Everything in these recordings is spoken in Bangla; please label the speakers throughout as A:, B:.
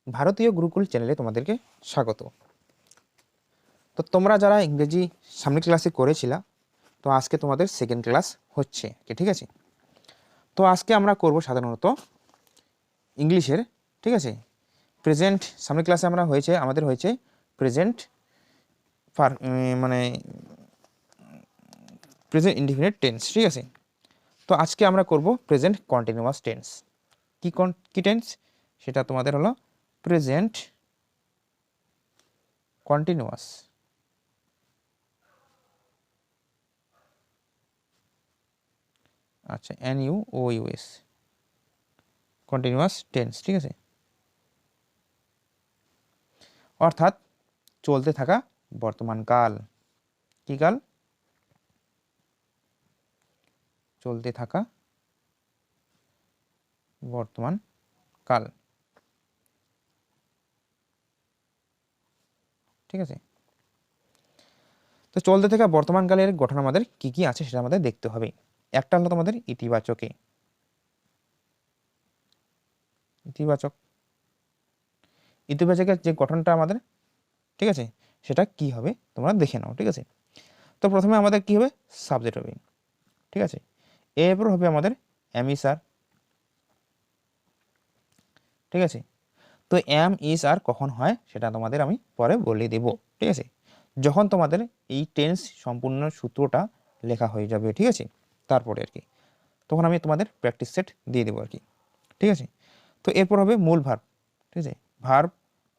A: ভারতীয় গুরুকুল চ্যানেলে তোমাদেরকে স্বাগত। তো তোমরা যারা ইংরেজি সামনের ক্লাসে করেছিলা, তো আজকে তোমাদের সেকেন্ড ক্লাস হচ্ছে, ঠিক আছে। তো আজকে আমরা করব সাধারণত ইংলিশের, ঠিক আছে, প্রেজেন্ট। সামনের ক্লাসে আমাদের হয়েছে প্রেজেন্ট মানে প্রেজেন্ট ইনডিফিনিট টেন্স, ঠিক আছে। তো আজকে আমরা করব প্রেজেন্ট কন্টিনিউয়াস টেন্স। কি টেন্স সেটা তোমাদের হলো প্রেজেন্ট কন্টিনিউয়াস। আচ্ছা, NUOUS কন্টিনিউয়াস টেন্স, ঠিক আছে। অর্থাৎ চলতে থাকা বর্তমান কাল। কি কাল? চলতে থাকা বর্তমান কাল, ঠিক আছে। তো চলতে থাকা বর্তমান কালের গঠন আমাদের কি কি আছে সেটা আমাদের দেখতে হবে। একটা হলো তোমাদের ইতিবাচকে, ইতিবাচকের যে গঠনটা আমাদের, ঠিক আছে, সেটা কি হবে তোমরা দেখে নাও, ঠিক আছে। তো প্রথমে আমাদের কি হবে? সাবজেক্ট হবে, ঠিক আছে। এরপর হবে আমাদের এমিসার, ঠিক আছে। তো এম ইজ আর কখন হয় সেটা তোমাদের আমি পরে বলে দেব, ঠিক আছে, যখন তোমাদের এই টেন্স সম্পূর্ণ সূত্রটা লেখা হয়ে যাবে, ঠিক আছে। তারপরে আর কি তখন আমি তোমাদের প্র্যাকটিস সেট দিয়ে দেবো আর কি, ঠিক আছে। তো এরপর হবে মূল ভার্ব, ঠিক আছে, verb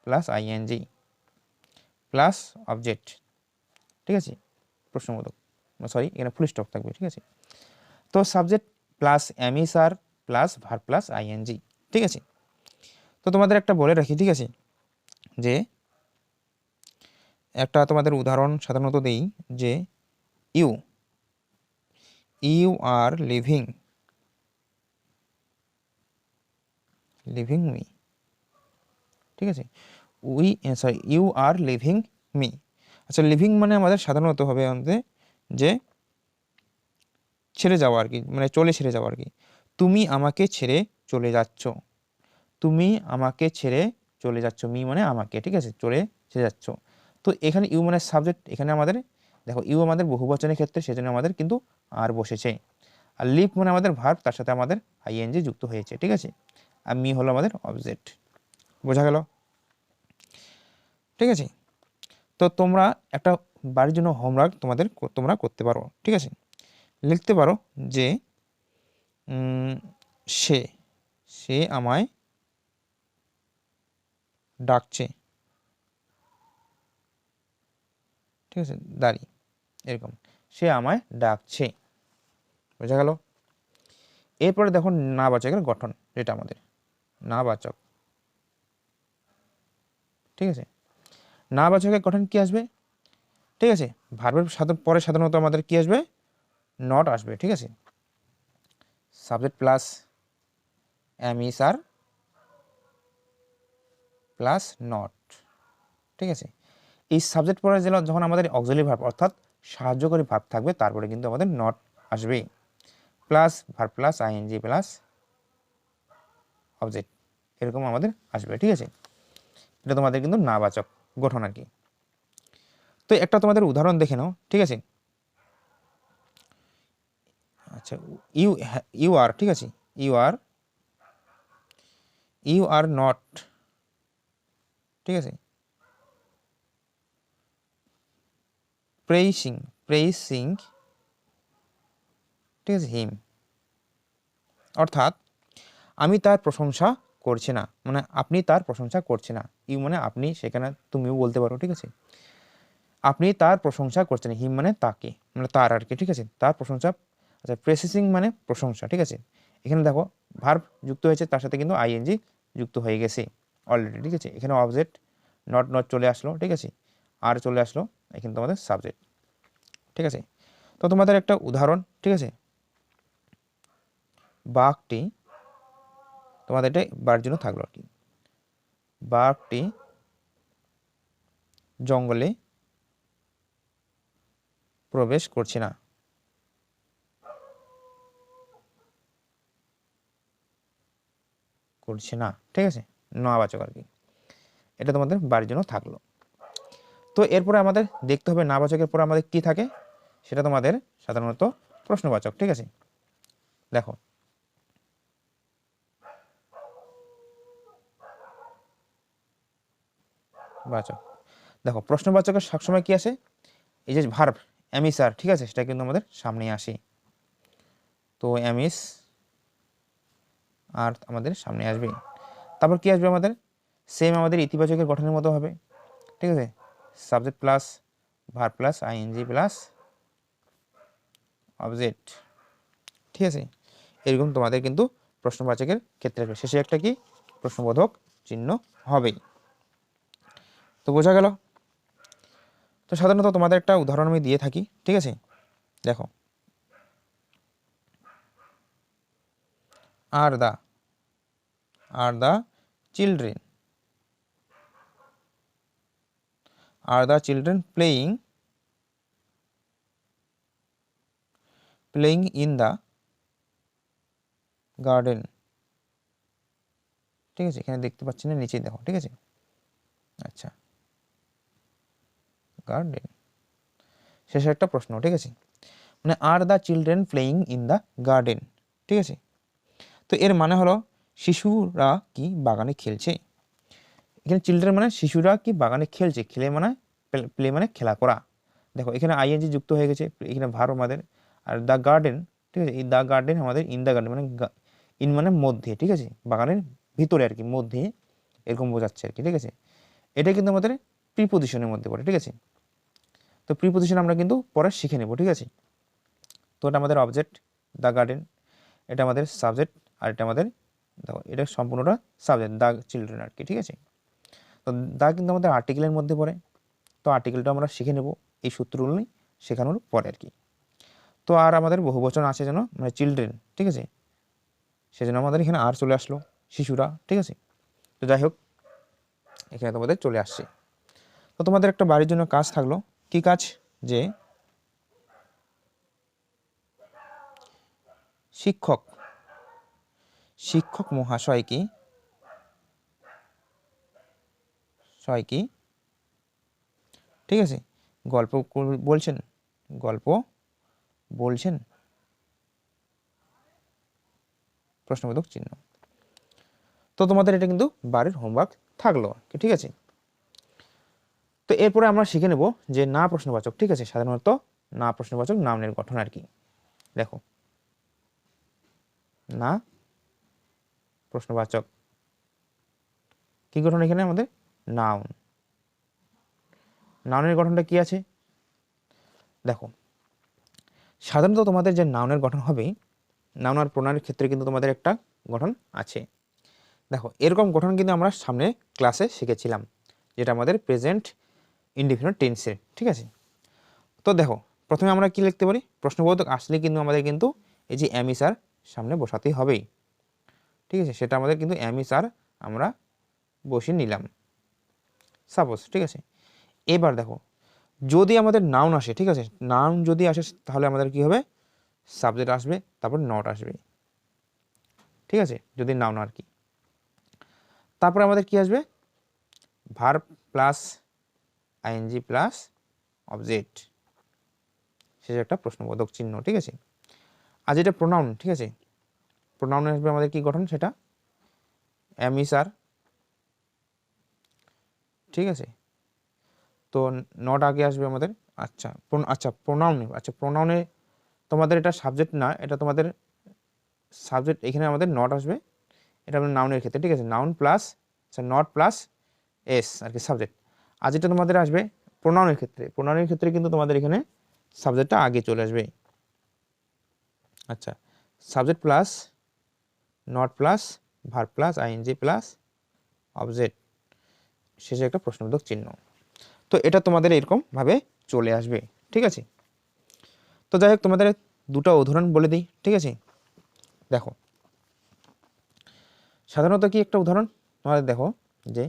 A: plus ING plus object, ঠিক আছে, প্রশ্নবোধক, এখানে ফুল স্টপ থাকবে, ঠিক আছে। তো subject plus am is are plus verb plus ING, ঠিক আছে। তো তোমাদের একটা বলে রাখি, ঠিক আছে, যে একটা তোমাদের উদাহরণ সাধারণত দেই যে ইউ আর লিভিং মি, ঠিক আছে। You are living me. আচ্ছা, লিভিং মানে আমাদের সাধারণত হবে আমাদের যে ছেড়ে যাওয়া আর কি, মানে ছেড়ে যাওয়া আর কি। তুমি আমাকে ছেড়ে চলে যাচ্ছ, তুমি আমাকে ছেড়ে চলে যাচ্ছ, মি মানে আমাকে, ঠিক আছে, ছেড়ে যাচ্ছ। তো এখানে ইউ মানে সাবজেক্ট, এখানে আমাদের দেখো ইউ আমাদের বহুবচনের ক্ষেত্রে, সেজন্য আমাদের কিন্তু আর বসেছে। আর লিভ মানে আমাদের ভার্ব, তার সাথে আমাদের ING যুক্ত হয়েছে, ঠিক আছে। আর মি হলো আমাদের অবজেক্ট। বোঝা গেল, ঠিক আছে। তো তোমরা একটা বাড়ির জন্য হোমওয়ার্ক তোমরা করতে পারো, ঠিক আছে। লিখতে পারো যে সে সে আমায় ডাকছে, ঠিক আছে, দাঁড়ি, এরকম, সে আমায় ডাকছে। বোঝা গেল। এরপরে দেখো নাবাচকের গঠন, যেটা আমাদের নাবাচক, ঠিক আছে। নাবাচকের গঠন কি আসবে? ঠিক আছে, ভার্বের পরে সাধারণত আমাদের কি আসবে? নট আসবে, ঠিক আছে। Subject plus am is are plus not, ঠিক আছে। এই সাবজেক্ট পরে যখন আমাদের অক্সিলারি ভার্ব অর্থাৎ সাহায্যকারী ভার্ব থাকবে, তারপরে কিন্তু আমাদের নট আসবে, plus verb plus ING plus object, এরকম আমাদের আসবে, ঠিক আছে। এটা তোমাদের কিন্তু নাবাচক গঠন আর কি। তো একটা তোমাদের উদাহরণ দেখে নাও, ঠিক আছে। আচ্ছা, ইউ আর, ঠিক আছে, ইউ আর নট, ঠিক আছে, প্রেইসিং, ঠিক আছে, হিম। অর্থাৎ আমি তার প্রশংসা করছি না, মানে আপনি তার প্রশংসা করছে না। ইউ মানে আপনি, সেখানে তুমিও বলতে পারো, ঠিক আছে। আপনি তার প্রশংসা করছেন, হিম মানে তাকে, মানে তার আর কি, ঠিক আছে, তার প্রশংসা। আচ্ছা, প্রেসিসিং মানে প্রশংসা, ঠিক আছে। এখানে দেখো ভার্ব যুক্ত হয়েছে, তার সাথে কিন্তু ING যুক্ত হয়ে গেছে অলরেডি, ঠিক আছে। এখানে অবজেক্ট নট চলে আসলো, ঠিক আছে, আর চলে আসলো, এখানে তোমাদের সাবজেক্ট, ঠিক আছে। তো তোমাদের একটা উদাহরণ, ঠিক আছে, বাঘটি, তোমাদের এটা বার জন্য থাকলো আর কি। বাঘটি জঙ্গলে প্রবেশ করছে না, ঠিক আছে, নাবাচক আর কি। এটা তোমাদের বাড়ির জন্য থাকলো। তো এরপরে আমাদের দেখতে হবে নাবাচকের পরে আমাদের কি থাকে, সেটা তোমাদের সাধারণত প্রশ্নবাচক। ঠিক আছে, দেখো বাচক, দেখো প্রশ্নবাচকের সবসময় কি আসে, এই যে ভার্ব এমিস আর, ঠিক আছে, সেটা কিন্তু আমাদের সামনে আসে। তো এমিস আর আমাদের সামনে আসবে। তারপর কি আসবে আমাদের, সেম আমাদের ইতিবাচকের গঠনের মতো হবে। ঠিক আছে, subject plus verb plus ING plus object. ঠিক আছে, এরকম তোমাদের কিন্তু প্রশ্নবাচকের ক্ষেত্রে শেষে একটা কি প্রশ্নবোধক চিহ্ন হবেই। তো বোঝা গেল। তো সাধারণত তোমাদের একটা উদাহরণ আমি দিয়ে থাকি। ঠিক আছে, দেখো are the children playing in the garden. ঠিক আছে, এখানে দেখতে পাচ্ছি না, নিচে দেখো। ঠিক আছে, আচ্ছা, গার্ডেন শেষে একটা প্রশ্ন। ঠিক আছে, মানে are the children playing in the garden. ঠিক আছে, তো এর মানে হলো শিশুরা কি বাগানে খেলছে। এখানে চিলড্রেন মানে শিশুরা কি বাগানে খেলছে, খেলে মানে প্লে মানে খেলা করা। দেখো এখানে আইএনজি যুক্ত হয়ে গেছে, এখানে ভার্ব আমাদের, আর দ্য গার্ডেন। ঠিক আছে, এই দ্য গার্ডেন আমাদের ইন দ্য গার্ডেন মানে ইন মানে মধ্যে। ঠিক আছে, বাগানের ভিতরে আর কি, মধ্যে, এরকম বোঝাচ্ছে আর কি। ঠিক আছে, এটা কিন্তু আমাদের প্রিপোজিশনের মধ্যে পড়ে। ঠিক আছে, তো প্রিপোজিশন আমরা কিন্তু পরে শিখে নেব। ঠিক আছে, তো এটা আমাদের অবজেক্ট দ্য গার্ডেন, এটা আমাদের সাবজেক্ট, আর এটা আমাদের, দেখো এটা সম্পূর্ণটা সাবজেক্ট দ্য চিলড্রেন আর কি। ঠিক আছে, তো দা কিন্তু আমাদের আর্টিকেলের মধ্যে পড়ে, তো আর্টিকেলটা আমরা শিখে নেব এই সূত্রগুলো শেখানোর পরে আর কি। তো আর আমাদের বহুবচন আছে যেন, মানে চিলড্রেন। ঠিক আছে, সেজন্য আমাদের এখানে আর চলে আসলো, শিশুরা। ঠিক আছে, তো যাই হোক, এখানে তোমাদের চলে আসছে। তো তোমাদের একটা বাড়ির জন্য কাজ থাকলো, কি কাজ, যে শিক্ষক মহাশয় কি ঠিক আছে গল্প বলছেন, গল্প বলছেন, প্রশ্নবোধক চিহ্ন। তো তোমাদের এটা কিন্তু বাড়ির হোমওয়ার্ক থাকলো। ঠিক আছে, তো এরপরে আমরা শিখে নেব যে না প্রশ্নবাচক। ঠিক আছে, সাধারণত না প্রশ্নবাচক নাউনের গঠন আর কি। দেখো না প্রশ্নবাচক কি গঠন, এখানে আমাদের নাউনের গঠনটা কি আছে, দেখো সাধারণত তোমাদের যে নাউনের গঠন হবে, নাউন আর প্রোনাউনের ক্ষেত্রে কিন্তু তোমাদের একটা গঠন আছে। দেখো এরকম গঠন কিন্তু আমরা সামনে ক্লাসে শিখেছিলাম, যেটা আমাদের প্রেজেন্ট ইনডিফিনিট টেন্সের। ঠিক আছে, তো দেখো প্রথমে আমরা কি লিখতে পারি, প্রশ্নবোধক আসলে কিন্তু আমাদের কিন্তু এই যে এমিস আর সামনে বসাতেই হবেই। ঠিক আছে, সেটা আমাদের কিন্তু এমিস আর আমরা বসিয়ে নিলাম সাপোজ। ঠিক আছে, এবার দেখো যদি আমাদের নাউন আসে, ঠিক আছে, নাউন যদি আসে তাহলে আমাদের কি হবে, সাবজেক্ট আসবে, তারপর নট আসবে। ঠিক আছে, যদি নাউন আর কি, তারপরে আমাদের কি আসবে, verb plus ING plus object, শেষে একটা প্রশ্নবোধক চিহ্ন। ঠিক আছে, আর যেটা প্রোনাউন, ঠিক আছে, প্রোনাউনে আসবে আমাদের কি গঠন, সেটা এমিস আর। ঠিক আছে, তো নট আগে আসবে আমাদের। আচ্ছা প্রোনাউনে, আচ্ছা প্রোনাউনে তোমাদের এটা সাবজেক্ট না, এটা তোমাদের সাবজেক্ট, এখানে আমাদের নট আসবে, এটা আমাদের নাউনের ক্ষেত্রে। ঠিক আছে, noun plus not plus S আর কি সাবজেক্ট। আর যেটা তোমাদের আসবে প্রোনাউনের ক্ষেত্রে কিন্তু তোমাদের এখানে সাবজেক্টটা আগে চলে আসবে। আচ্ছা, subject plus not plus verb plus ING plus object, শেষে একটা প্রশ্নবোধক চিহ্ন। তো এটা তোমাদের এরকম ভাবে চলে আসবে। ঠিক আছে, তো যাই হোক তোমাদের দুটো উদাহরণ বলে দিই। ঠিক আছে, দেখো সাধারণত কি একটা উদাহরণ তোমাদের, দেখো যে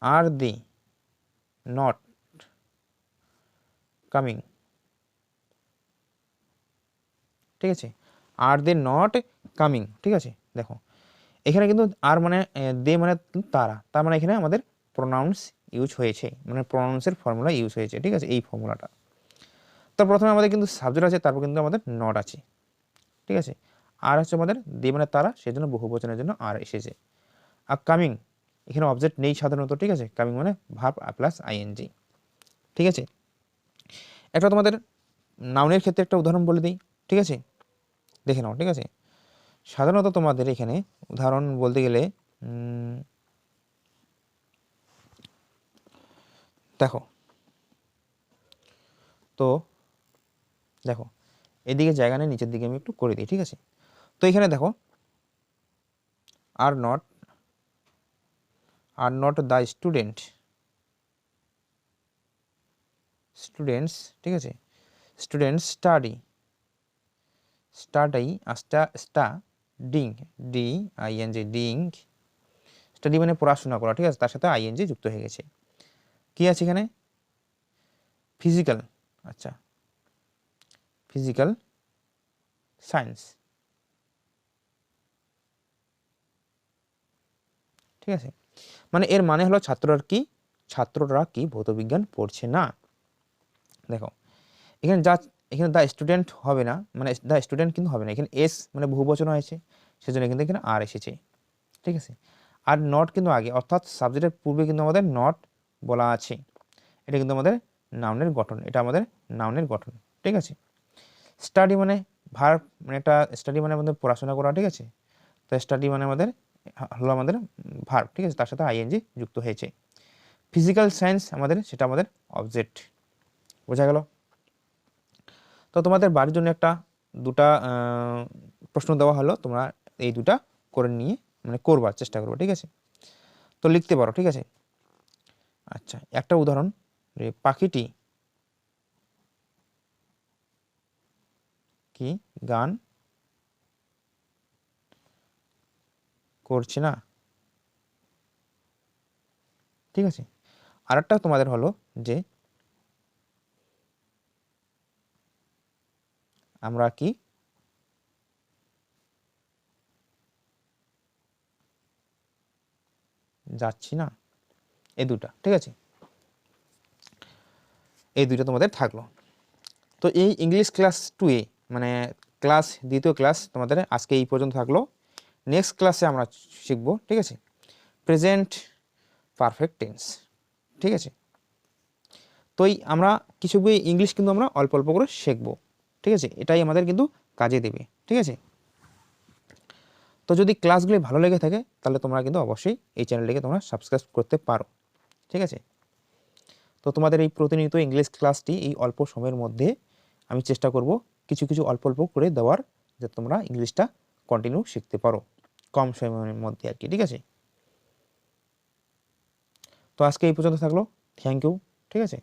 A: আর দি নট কামিং। ঠিক আছে, আর দে নট কামিং। ঠিক আছে, দেখো এখানে কিন্তু আর মানে দে মানে তারা, তার মানে এখানে আমাদের প্রোনাউন্স ইউজ হয়েছে, মানে প্রোনাউন্সের ফর্মুলা ইউজ হয়েছে, ঠিক আছে, এই ফর্মুলাটা। তো প্রথমে আমাদের কিন্তু সাবজেক্ট আছে, তারপর কিন্তু আমাদের নট আছে, ঠিক আছে। আর হচ্ছে আমাদের দে মানে তারা, সেজন্য বহুবচনের জন্য আর এসেছে। আর কামিং, এখানে অবজেক্ট নেই সাধারণত, ঠিক আছে। কামিং মানে ভার্ব প্লাস আইএনজি, ঠিক আছে। একটা তোমাদের নাউনের ক্ষেত্রে একটা উদাহরণ বলে দিই, ঠিক আছে, দেখে নাও, ঠিক আছে। সাধারণত তোমাদের এখানে উদাহরণ বলতে গেলে দেখো, তো দেখো এদিকে জায়গা নেই, নিচের দিকে আমি একটু করে দিই, ঠিক আছে। তো এখানে দেখো আর নট দ্য স্টুডেন্টস, ঠিক আছে, students studying, D ING, ding, study মানে পড়াশোনা করা, ঠিক আছে, তার সাথে আইএনজি যুক্ত হয়ে গেছে। কি আছে এখানে? ফিজিক্যাল, আচ্ছা, ফিজিক্যাল সায়েন্স, ঠিক আছে। মানে এর মানে হলো ছাত্ররা কি ভৌতবিজ্ঞান পড়ছে না। দেখো এখানে এখানে দ্য স্টুডেন্ট হবে না, মানে দ্য স্টুডেন্ট কিন্তু হবে না, এখানে এস মানে বহুবচন হয়েছে, সেজন্য কিন্তু এখানে আর এসেছে, ঠিক আছে। আর নট কিন্তু আগে, অর্থাৎ সাবজেক্টের পূর্বে কিন্তু আমাদের নট বলা আছে। এটা কিন্তু আমাদের নাউনের গঠন, এটা আমাদের নাউনের গঠন, ঠিক আছে। স্টাডি মানে ভার্ব, মানে একটা স্টাডি মানে আমাদের পড়াশোনা করা, ঠিক আছে। তো স্টাডি মানে হলো আমাদের ভার্ব, ঠিক আছে, তার সাথে আইএনজি যুক্ত হয়েছে। ফিজিক্যাল সায়েন্স সেটা আমাদের অবজেক্ট, বোঝা গেল। তো তোমাদের বাড়ির জন্য দুটা প্রশ্ন দেওয়া হলো, তোমরা এই দুটা করে নিয়ে মানে করবার চেষ্টা করবো, ঠিক আছে। তো লিখতে পারো, ঠিক আছে। আচ্ছা, একটা উদাহরণ, পাখিটি কি গান করছে না, ঠিক আছে। আরেকটা তোমাদের হলো যে আমরা কি যাচ্ছি না, এই দুটা, ঠিক আছে। এই দুইটা তোমাদের থাকলো। তো এই ইংলিশ ক্লাস 2 মানে দ্বিতীয় ক্লাস তোমাদের আজকে এই পর্যন্ত থাকলো। নেক্সট ক্লাসে আমরা শিখবো, ঠিক আছে, প্রেজেন্ট পারফেক্ট টেন্স, ঠিক আছে। তো আমরা কিছু বই ইংলিশ কিন্তু আমরা অল্প অল্প করে শিখবো, ঠিক আছে, এটাই আমাদের কিন্তু কাজে দেবে, ঠিক আছে। তো যদি ক্লাসগুলি ভালো লেগে থাকে তাহলে তোমরা কিন্তু অবশ্যই এই চ্যানেলটিকে তোমরা সাবস্ক্রাইব করতে পারো, ঠিক আছে। তো তোমাদের এই প্রতিনিয়ত ইংলিশ ক্লাসটি এই অল্প সময়ের মধ্যে আমি চেষ্টা করব কিছু কিছু অল্প অল্প করে দেওয়ার, যাতে তোমরা ইংলিশটা কন্টিনিউ শিখতে পারো কম সময়ের মধ্যে আর কি, ঠিক আছে। তো আজকে এই পর্যন্ত থাকলো, থ্যাংক ইউ, ঠিক আছে।